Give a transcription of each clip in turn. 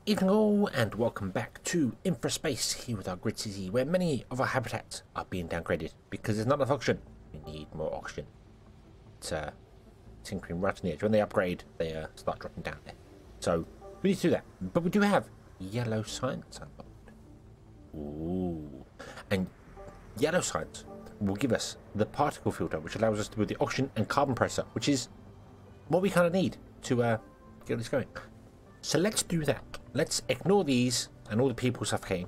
Evening all, and welcome back to InfraSpace, here with our grid city, where many of our habitats are being downgraded because there's not enough oxygen. We need more oxygen. It's tinkering right on the edge. When they upgrade, they start dropping down there. So we need to do that. But we do have yellow science unlocked. Ooh. And yellow science will give us the particle filter, which allows us to build the oxygen and carbon processor, which is what we kind of need to get this going. So let's do that. Let's ignore these and all the people suffocating,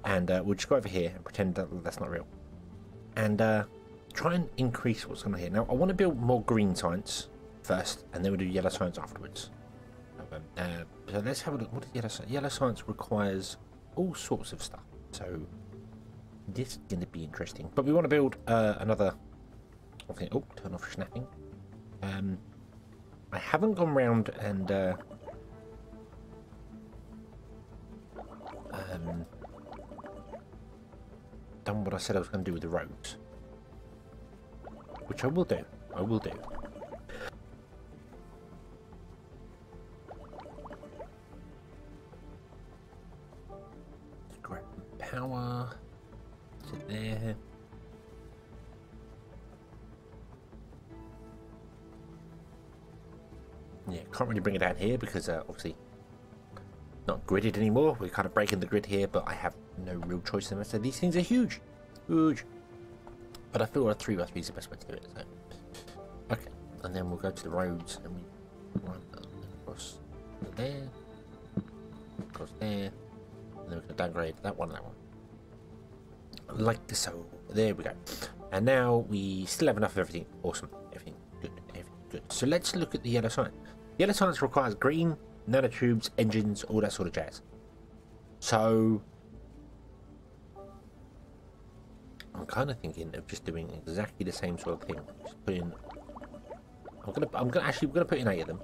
and we'll just go over here and pretend that that's not real, and try and increase what's on here. Now I want to build more green science first, and then we'll do yellow science afterwards. So let's have a look. What is yellow science? Yellow science requires all sorts of stuff, so this is going to be interesting. But we want to build another. Okay, oh, turn off snapping. I haven't gone round and done what I said I was going to do with the roads, which I will do. I will do. Grab power to there. Yeah, can't really bring it down here because obviously not gridded anymore. We're kind of breaking the grid here, but I have no real choice in the matter. These things are huge, huge. But I feel a 3x3 is the best way to do it. So, okay, and then we'll go to the roads and we run across there, across there, and then we're going to downgrade that one, like so. There we go. And now we still have enough of everything. Awesome, everything good, everything good. So let's look at the yellow science. Yellow science requires green, nanotubes, engines, all that sort of jazz. So I'm kind of thinking of just doing exactly the same sort of thing. Just put in. I'm gonna put in 8 of them,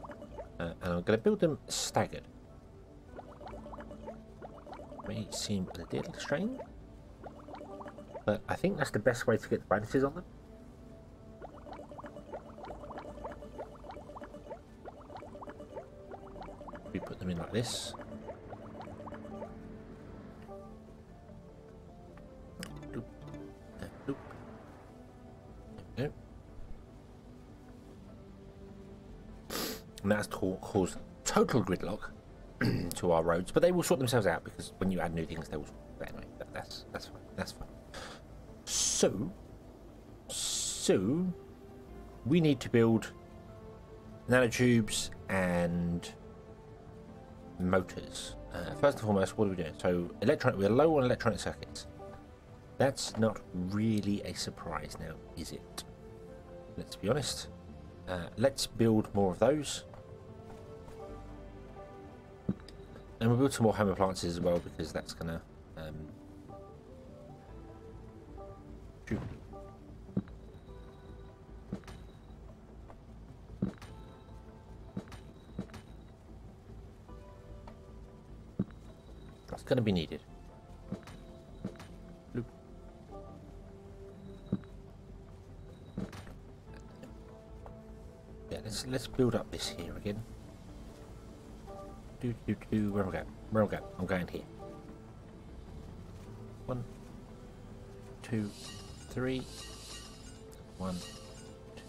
and I'm gonna build them staggered. May seem a little strange, but I think that's the best way to get the bonuses on them. We put them in like this. Doop. Doop. There we go. And that's caused total gridlock to our roads, but they will sort themselves out because when you add new things, they will. Anyway, that's fine. That's fine. So we need to build nanotubes and motors. First and foremost, what are we doing? So we're low on electronic circuits. That's not really a surprise now, is it? Let's be honest. Let's build more of those, and we'll build some more home appliances as well, because that's gonna going to be needed. Bloop. Yeah, let's build up this here again. Where am I going? Where am I going? I'm going here. 1, 2, 3. 1, 2,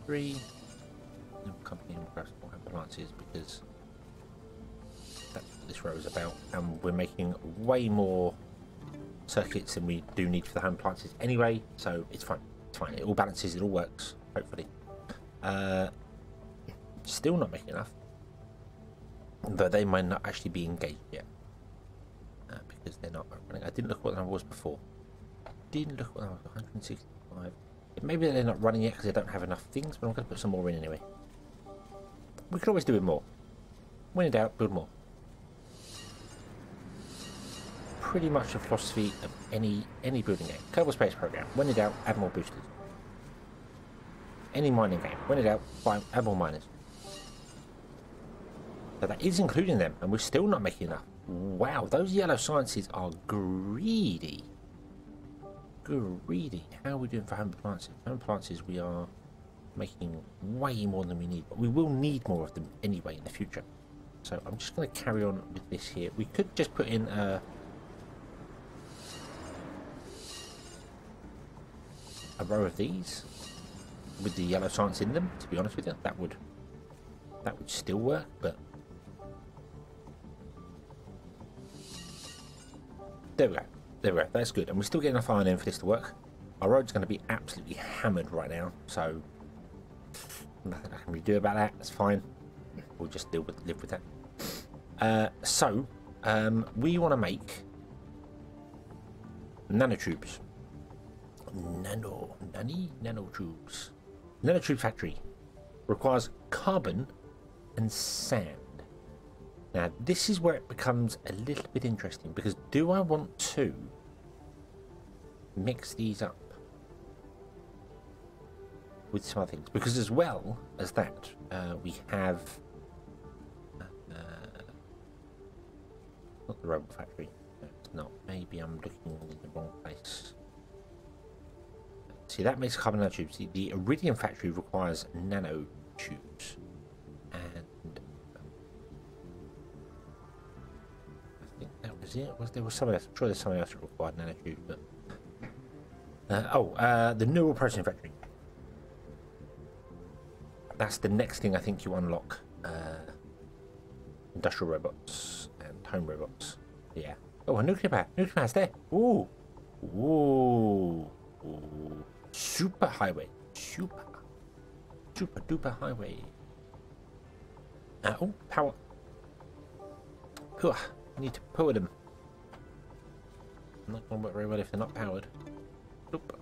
3. No company and grab some appliances because that's what this row is about, and we're making way more circuits than we do need for the home appliances anyway, so it's fine. It's fine. It all balances. It all works. Hopefully. Still not making enough, though they might not actually be engaged yet because they're not running. I didn't look at what the number was before. Didn't look at what the number was. 165. Maybe they're not running yet because they don't have enough things, but I'm going to put some more in anyway. We can always do it more. When in doubt, build more. Pretty much the philosophy of any building game. Kerbal Space Program. When in doubt, add more boosters. Any mining game. When in doubt, add more miners. But that is including them, and we're still not making enough. Wow, those yellow sciences are greedy. Greedy. How are we doing for home appliances? Home appliances, we are making way more than we need, but we will need more of them anyway in the future. So I'm just going to carry on with this here. We could just put in a row of these with the yellow science in them, to be honest with you. That would still work, but there we go. There we go. That's good. And we're still getting enough iron in for this to work. Our road's going to be absolutely hammered right now, so nothing I can really do about that. That's fine. We'll just live with that. We want to make nanotubes. Nanotubes. Nanotube factory requires carbon and sand. Now this is where it becomes a little bit interesting, because do I want to mix these up with some other things? Because as well as that, we have not the robot factory. No, it's not. Maybe I'm looking in the wrong place. See, that makes carbon nanotubes. The iridium factory requires nanotubes, and I think that was it. There was something else? I'm sure there's something else that required nanotubes, but the neural processing factory. That's the next thing I think you unlock. Industrial robots and home robots. Yeah. Oh, a nuclear power. Nuclear power's there. Ooh. Ooh. Ooh. Super highway. Super duper highway. Oh, power. Pooh. I need to power them. I'm not going to work very well if they're not powered. Oop.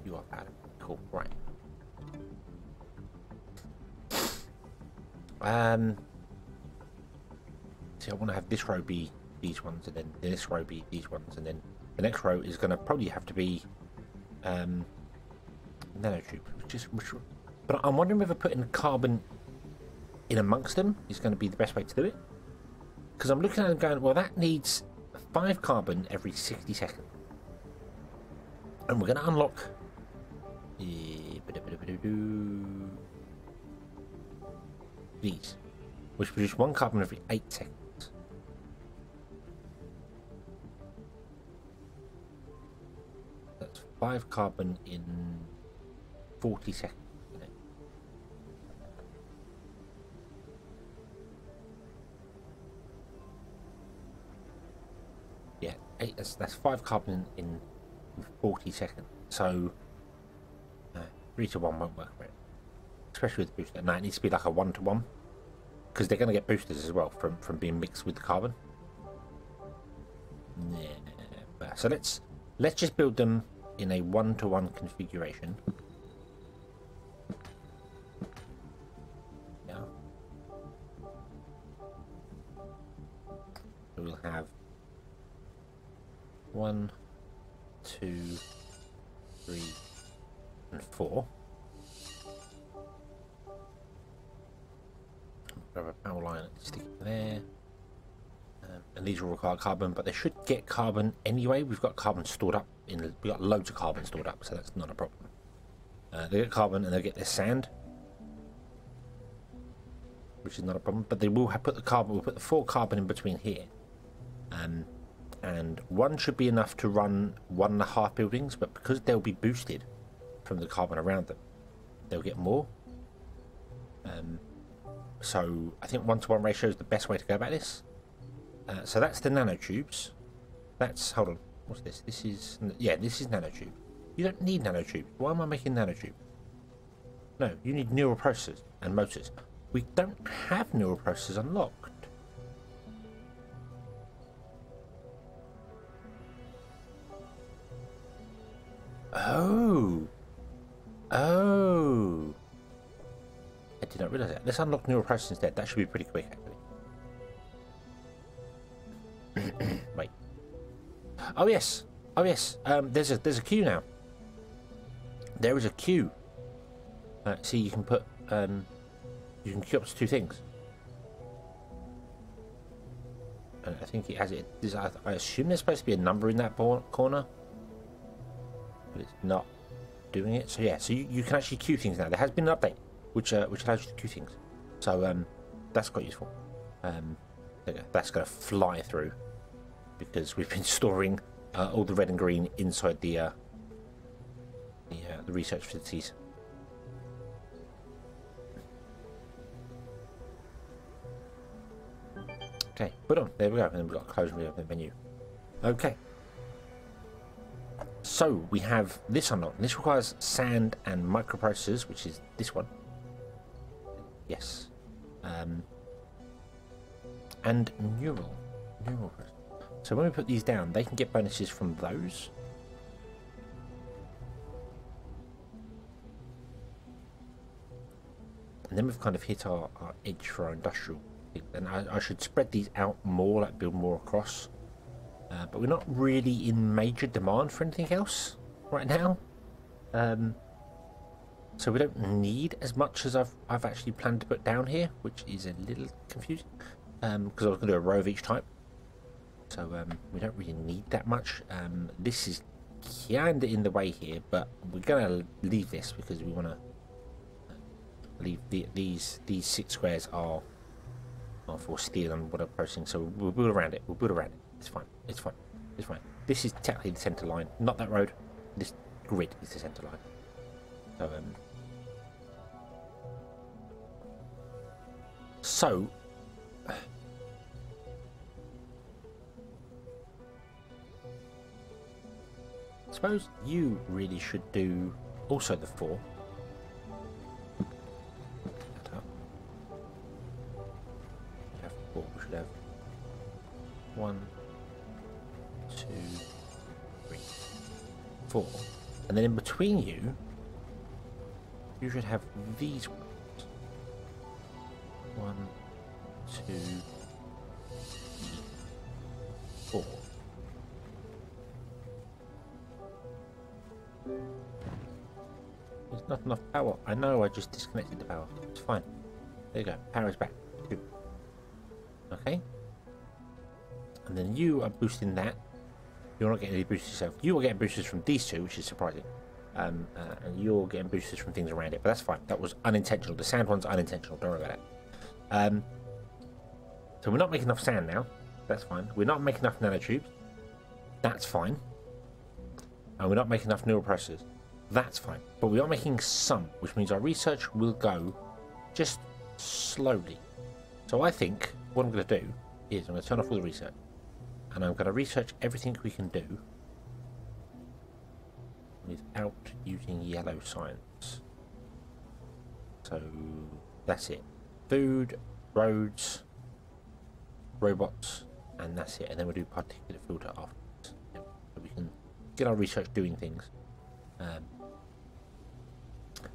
You are powered. Cool. Right. See, I want to have this row be these ones, and then this row be these ones, and then the next row is going to probably have to be nanotube. But I'm wondering whether putting carbon in amongst them is going to be the best way to do it. Because I'm looking at it going, well, that needs 5 carbon every 60 seconds. And we're going to unlock these, which produce 1 carbon every 8 seconds. That's 5 carbon in 40 seconds. Isn't it? Yeah, that's 5 carbon in 40 seconds. So 3 to 1 won't work for it, especially with the booster. No, it needs to be like a 1 to 1, because they're going to get boosters as well from being mixed with the carbon. Yeah. So let's just build them in a 1 to 1 configuration. Yeah. So we'll have 1, 2, 3, and 4. Grab a power line and stick it there. And these will require carbon, but they should get carbon anyway. We've got carbon stored up we've got loads of carbon stored up, so that's not a problem. They get carbon and they'll get their sand, which is not a problem. But they will have put the carbon. We'll put the 4 carbon in between here, and 1 should be enough to run 1.5 buildings. But because they'll be boosted from the carbon around them, they'll get more. So I think 1 to 1 ratio is the best way to go about this. So that's the nanotubes. That's, hold on, what's this? This is nanotube. You don't need nanotube. Why am I making nanotube? No, you need neural processors and motors. We don't have neural processors unlocked. Oh. I did not realise that. Let's unlock neural processors instead. That should be pretty quick, actually. Wait. Oh yes. There's a queue now. There is a queue. See, you can put you can queue up to 2 things. And I think it has it. I assume there's supposed to be a number in that corner, but it's not doing it. So yeah, so you can actually queue things now. There has been an update which allows you to queue things. So that's quite useful. There you go. That's going to fly through because we've been storing all the red and green inside the research facilities. Okay, put on. There we go. And then we've got a close the menu. Okay. So we have this unlocked. This requires sand and microprocessors, which is this one. Yes. And neural. So when we put these down, they can get bonuses from those. And then we've kind of hit our edge for our industrial. And I should spread these out more, like build more across. But we're not really in major demand for anything else right now. So we don't need as much as I've actually planned to put down here, which is a little confusing. Because I was going to do a row of each type. So we don't really need that much. This is kind of in the way here, but we're going to leave this because we want to leave these 6 squares are for steel and whatever processing. So we'll build around it. It's fine. This is technically the center line, not that road. This grid is the center line. So I suppose you really should do also the 4. We should have 1, 2, 3, 4, and then in between you should have these ones. 1, 2, 3, 4. There's not enough power. I know, I just disconnected the power. It's fine. There you go. Power is back. Good. Okay. And then you are boosting that. You're not getting any boosts yourself. You are getting boosters from these 2, which is surprising. And you're getting boosters from things around it. But that's fine. That was unintentional. The sand one's unintentional. Don't worry about it. So we're not making enough sand now. That's fine. We're not making enough nanotubes. That's fine. And we're not making enough neural processors. That's fine. But we are making some, which means our research will go just slowly. So I think what I'm going to do is I'm going to turn off all the research. And I'm going to research everything we can do without using yellow science. So that's it. Food, roads, robots, and that's it. And then we'll do particulate filter afterwards. So we can get our research doing things.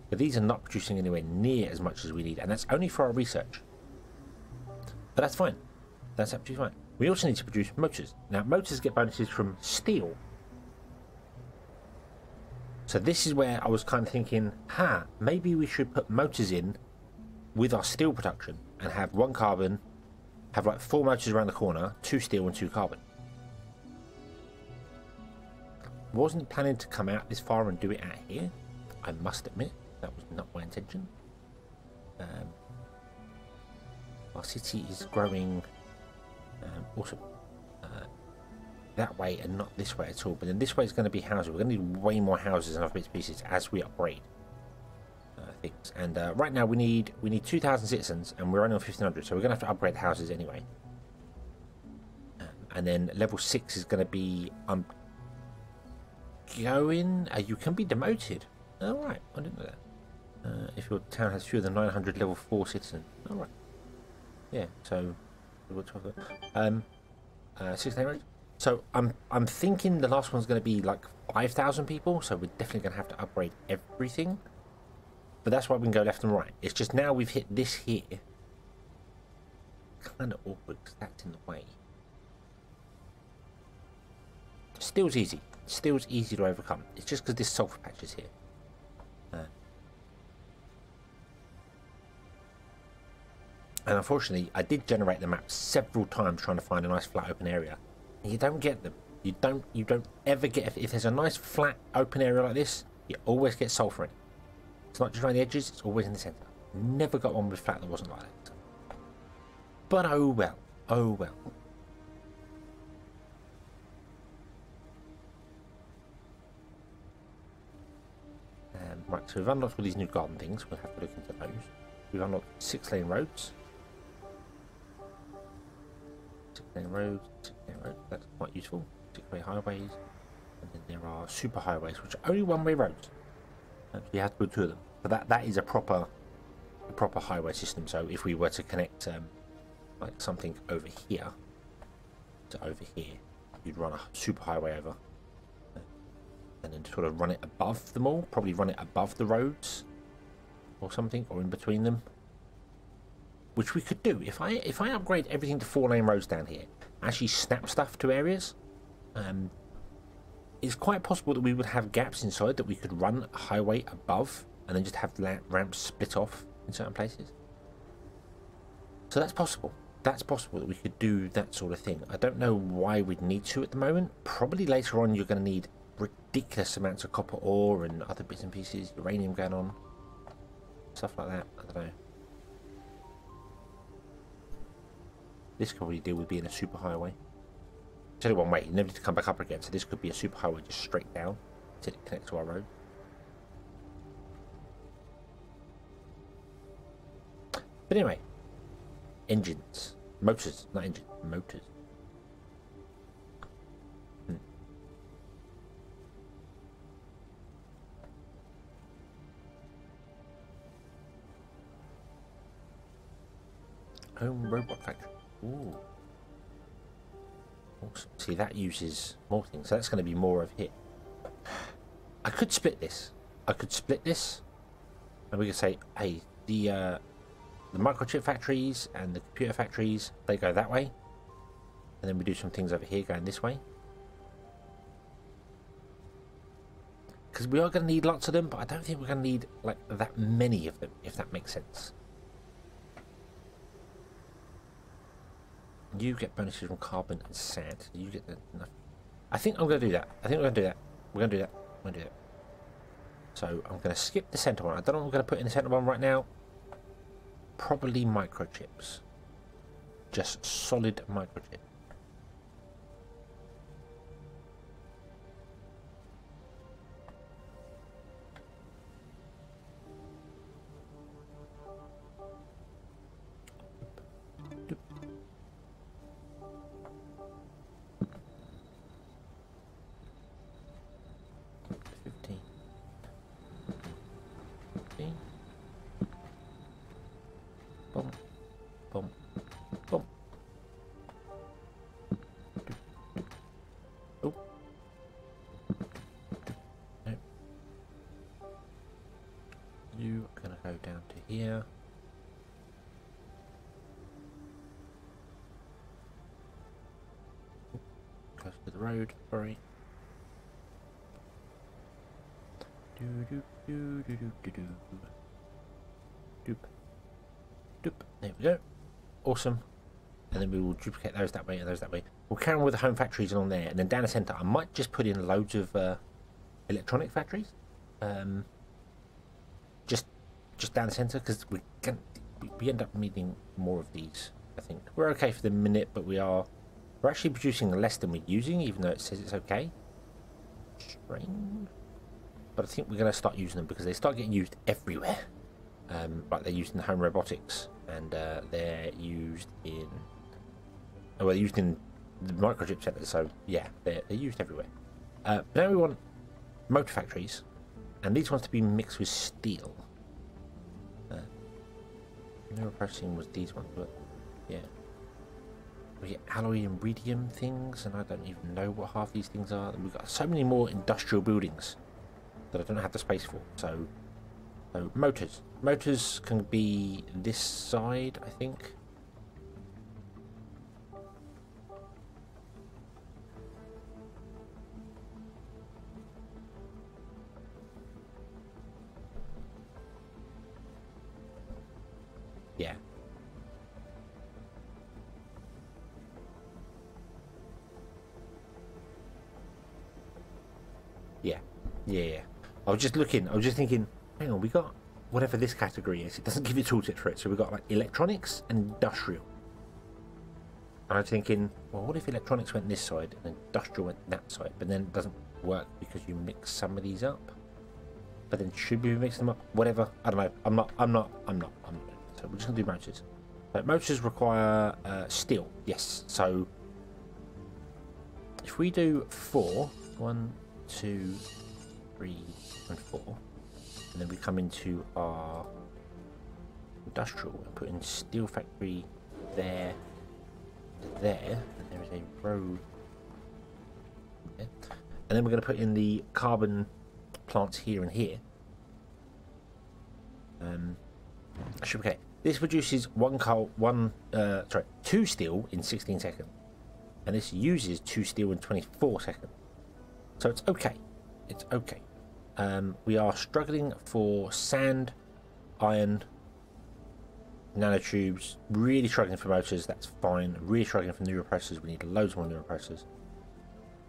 But these are not producing anywhere near as much as we need, and that's only for our research. But that's fine. That's absolutely fine. We also need to produce motors. Now, motors get bonuses from steel. So this is where I was kind of thinking, maybe we should put motors in with our steel production and have 1 carbon, have like 4 motors around the corner, 2 steel and 2 carbon. Wasn't planning to come out this far and do it out here. I must admit, that was not my intention. Our city is growing also that way and not this way at all. But then this way is going to be houses. We're going to need way more houses and other bits and pieces as we upgrade things. And right now we need 2,000 citizens, and we're only on 1,500, so we're going to have to upgrade the houses anyway. And then level 6 is going to be you can be demoted. All right, I didn't know that. If your town has fewer than 900 level 4 citizens. All right. Yeah. So, 16 range. So I'm thinking the last one's going to be like 5,000 people. So we're definitely going to have to upgrade everything. But that's why we can go left and right. It's just now we've hit this here. Kind of awkward because that's in the way. Steel's easy. Steel's easy to overcome. It's just because this sulfur patch is here. And unfortunately, I did generate the map several times trying to find a nice flat open area. And you don't get them. You don't ever get... If there's a nice flat open area like this, you always get sulfur in it. It's not just around the edges, it's always in the centre. Never got one with flat that wasn't like that. But oh well. Oh well. Right, so we've unlocked all these new garden things. We'll have to look into those. We've unlocked 6-lane roads. 6-lane roads, 6-lane roads. That's quite useful. 6-way highways. And then there are super highways, which are only one-way roads. So you have to go to them. But that is a proper highway system. So if we were to connect like something over here to over here, you'd run a super highway over. And then sort of run it above them all, probably run it above the roads or something, or in between them, which we could do. If I upgrade everything to 4-lane roads down here, actually snap stuff to areas, it's quite possible that we would have gaps inside that we could run a highway above and then just have ramps split off in certain places. So that's possible. That's possible that we could do that sort of thing. I don't know why we'd need to at the moment. Probably later on you're going to need ridiculous amounts of copper ore and other bits and pieces, uranium going on, stuff like that. I don't know. This could probably deal with being a super highway. It's only one way, you never need to come back up again, so this could be a super highway just straight down until it connects to our road. But anyway, engines, motors, not engines, motors. Home robot factory. Ooh. Awesome. See, that uses more things. So that's going to be more of here. I could split this. I could split this. And we could say, hey, the microchip factories and the computer factories, they go that way. And then we do some things over here going this way. Because we are going to need lots of them, but I don't think we're going to need like that many of them, if that makes sense. You get bonuses from carbon and sand. You get the enough. I think I'm going to do that. I think we're going to do that. We're going to do that. We're going to do that. So I'm going to skip the center one. I don't know what I'm going to put in the center one right now. Probably microchips. Just solid microchip. Boom, boom, boom. Oh. No. You are going to go down to here. Close to the road, sorry. Do do do do do do do. Doop. Doop. There we go. Awesome. And then we will duplicate those that way and those that way. We'll carry on with the home factories and on there, and then down the centre I might just put in loads of electronic factories. Just down the centre, because we end up needing more of these. I think we're okay for the minute, but we're actually producing less than we're using, even though it says it's okay. Strange. But I think we're going to start using them because they start getting used everywhere. Like they're used in home robotics, and they're used in well, they're used in the microchip centers. So yeah, they're used everywhere. But now we want motor factories, and these ones to be mixed with steel. Neural processing was these ones, but yeah, we get alloy and iridium things, and I don't even know what half these things are. We've got so many more industrial buildings that I don't have the space for. So motors can be this side, I think. Yeah. Yeah. I was just looking. I was just thinking. Hang on, we got whatever this category is. It doesn't give you tooltip for it. So we've got like electronics and industrial. And I'm thinking, well, what if electronics went this side and industrial went that side? But then it doesn't work because you mix some of these up. But then should we mix them up? Whatever. I don't know. I'm not. So we're just gonna do motors. But motors require steel. Yes. So if we do 4, 1, 2, 3, and 4, and then we come into our industrial and put in steel factory there, and there is a road there. And then we're going to put in the carbon plants here and here. Should be okay. This produces 2 steel in 16 seconds, and this uses 2 steel in 24 seconds. So it's okay. It's okay. We are struggling for sand, iron, nanotubes. Really struggling for motors. That's fine. Really struggling for neuroprocessors. We need loads more neuroprocessors.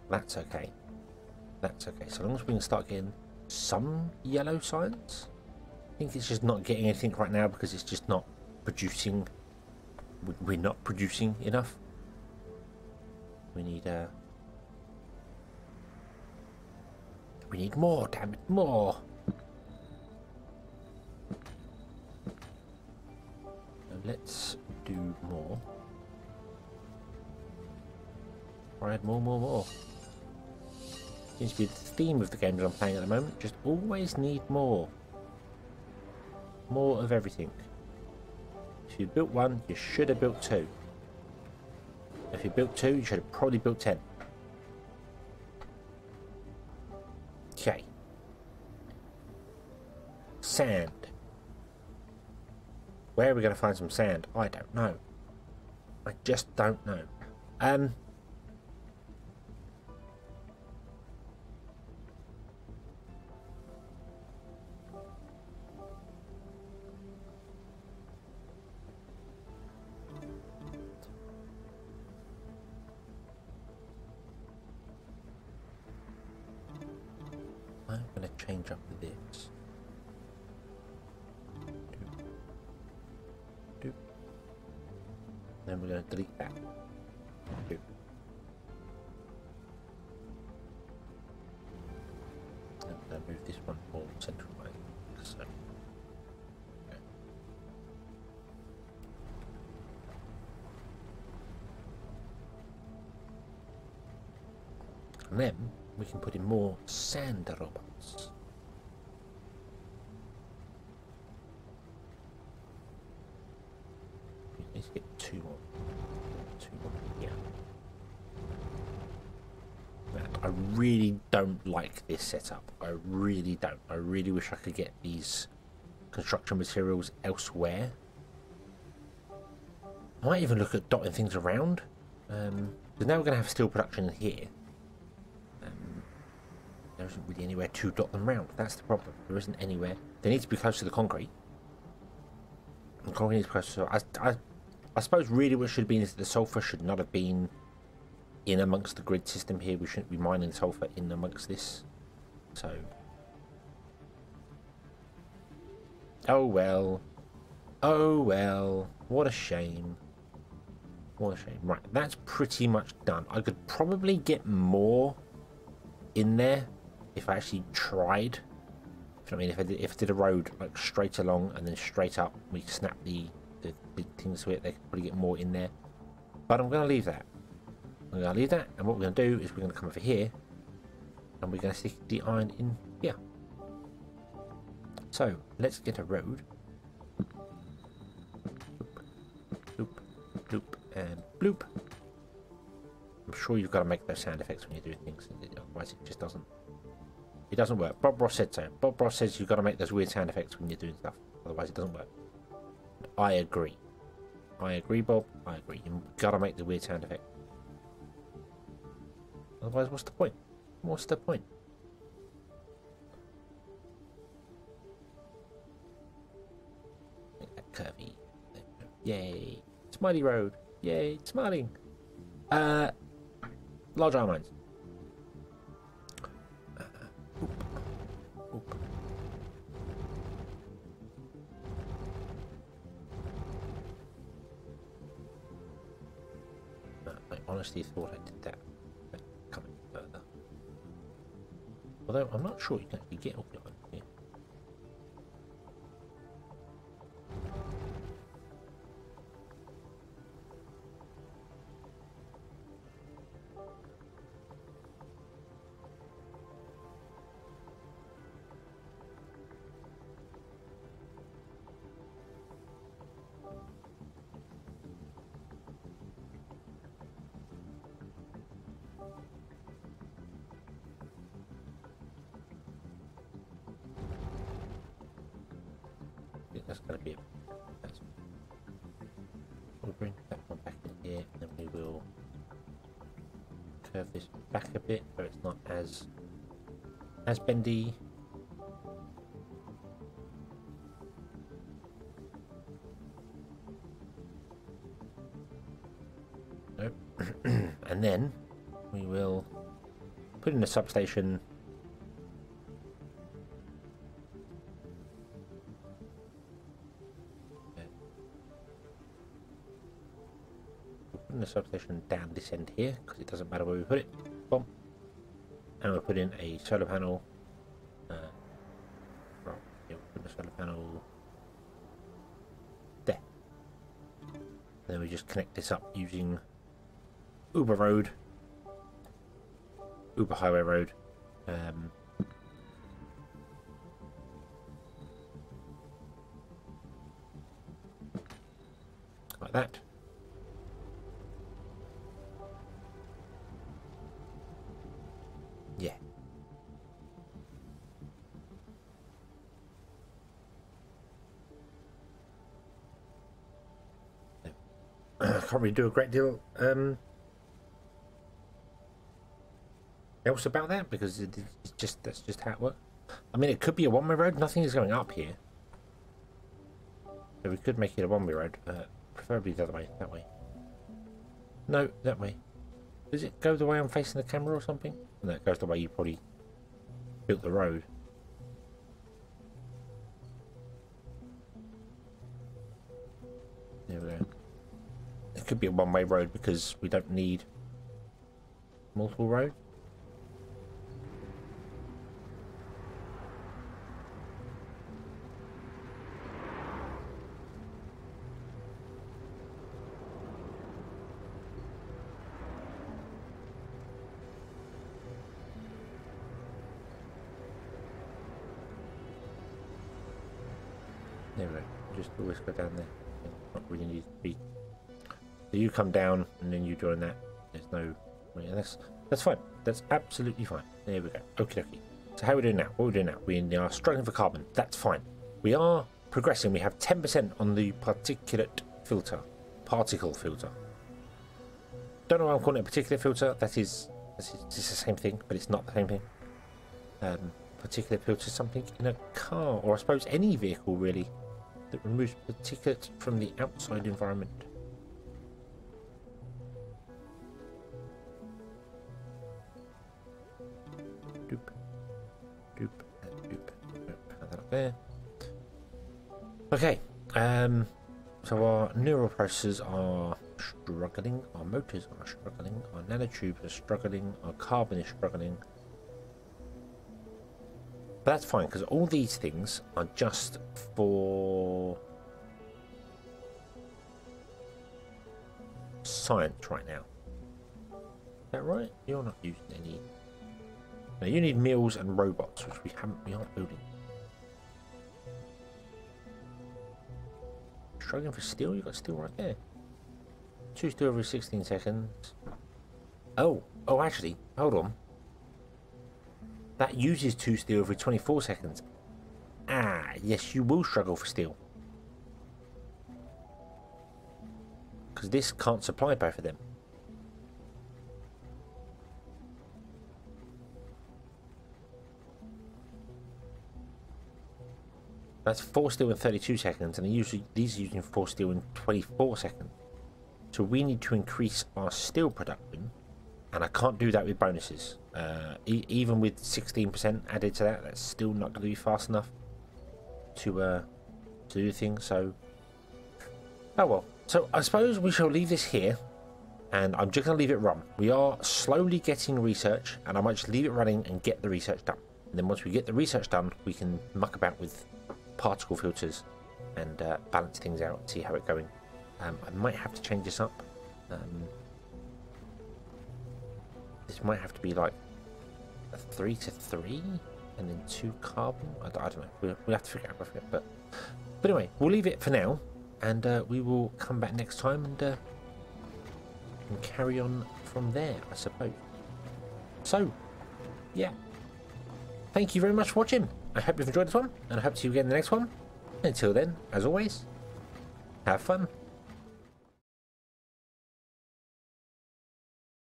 That's okay. That's okay. So long as we can start getting some yellow science. I think it's just not getting anything right now because it's just not producing. We're not producing enough. We need more, damn it, more. So let's do more. Alright, more. Seems to be the theme of the games I'm playing at the moment. Just always need more. More of everything. If you built 1, you should have built 2. If you built 2, you should have probably built 10. Okay. Sand. Where are we going to find some sand? I don't know. I just don't know. I'm going to change up this. Doop. Then we're going to delete that. Doop. And I'm going to move this one more central way. So. Okay. And then we can put in more sand robots. Let's get 2 more. 2 more, yeah. I really don't like this setup. I really don't. I really wish I could get these construction materials elsewhere. I might even look at dotting things around. Because now we're going to have steel production here. There isn't really anywhere to dot them round. That's the problem. There isn't anywhere. They need to be close to the concrete. The concrete needs to be close to... I suppose really what should have been is that the sulfur should not have been in amongst the grid system here. We shouldn't be mining sulfur in amongst this. So... oh well. Oh well. What a shame. What a shame. Right, that's pretty much done. I could probably get more in there if I actually tried. I mean, if I did a road like straight along and then straight up, we snap the big things to it, they could probably get more in there. But I'm going to leave that. I'm going to leave that, and what we're going to do is we're going to come over here, and we're going to stick the iron in here. So let's get a road. Bloop, bloop, and bloop. I'm sure you've got to make those sound effects when you're doing things, otherwise it just doesn't. It doesn't work. Bob Ross said so. Bob Ross says you've got to make those weird sound effects when you're doing stuff, otherwise it doesn't work. I agree. I agree, Bob. I agree. You've got to make the weird sound effect. Otherwise, what's the point? What's the point? Make that curvy. Yay. Smiley road. Yay. Smiling. Large iron mines. Oop. Oop. honestly thought I did that. But coming further. Although I'm not sure you can actually get all the items here. That's going to be it. We'll bring that one back in here, and then we will curve this back a bit so it's not as bendy. Nope. And then we will put in a substation. The substation down this end here because it doesn't matter where we put it. Boom. And we'll put in a solar panel. Right, yeah, we'll put in a solar panel there. And then we just connect this up using Uber Road, Uber Highway Road. Like that. Yeah. Can't really do a great deal else about that because that's just how it works. I mean, it could be a one-way road. Nothing is going up here, so we could make it a one-way road, preferably the other way. That way. No, that way. Does it go the way I'm facing the camera or something? No, it goes the way you probably built the road. There we go. It could be a one-way road because we don't need multiple roads. There we go. Just always go down there. Not really need to be. So you come down and then you join that. There's no. Yeah, that's fine. That's absolutely fine. There we go. Okie dokie. So how are we doing now? What are we doing now? We are struggling for carbon. That's fine. We are progressing. We have 10% on the particle filter. Don't know why I'm calling it a particulate filter. It's the same thing, but it's not the same thing. Particulate filter is something in a car, or I suppose any vehicle really, that removes particulate from the outside environment. Doop, doop, doop. Have that up there. Okay. So our neural processors are struggling, our motors are struggling, our nanotubes are struggling, our carbon is struggling. But that's fine, because all these things are just for science right now. Is that right? You're not using any. No, you need mills and robots, which we aren't building. Struggling for steel? You got steel right there. 2 steel every 16 seconds. Oh, actually, hold on. That uses 2 steel every 24 seconds. Ah, yes, you will struggle for steel. Because this can't supply both of them. That's 4 steel in 32 seconds, and these are using 4 steel in 24 seconds. So we need to increase our steel production, and I can't do that with bonuses. Even with 16% added to that, that's still not going to be fast enough to do things. So, oh well. So I suppose we shall leave this here, and I'm just going to leave it run. We are slowly getting research, and I might just leave it running and get the research done. And then once we get the research done, we can muck about with particle filters and balance things out, see how it's going. I might have to change this up. This might have to be like a 3 to 3 and then 2 carbon. I don't know. We'll have to figure out it. But anyway, we'll leave it for now, and we will come back next time and carry on from there, I suppose. So, yeah. Thank you very much for watching. I hope you've enjoyed this one, and I hope to see you again in the next one. Until then, as always, have fun.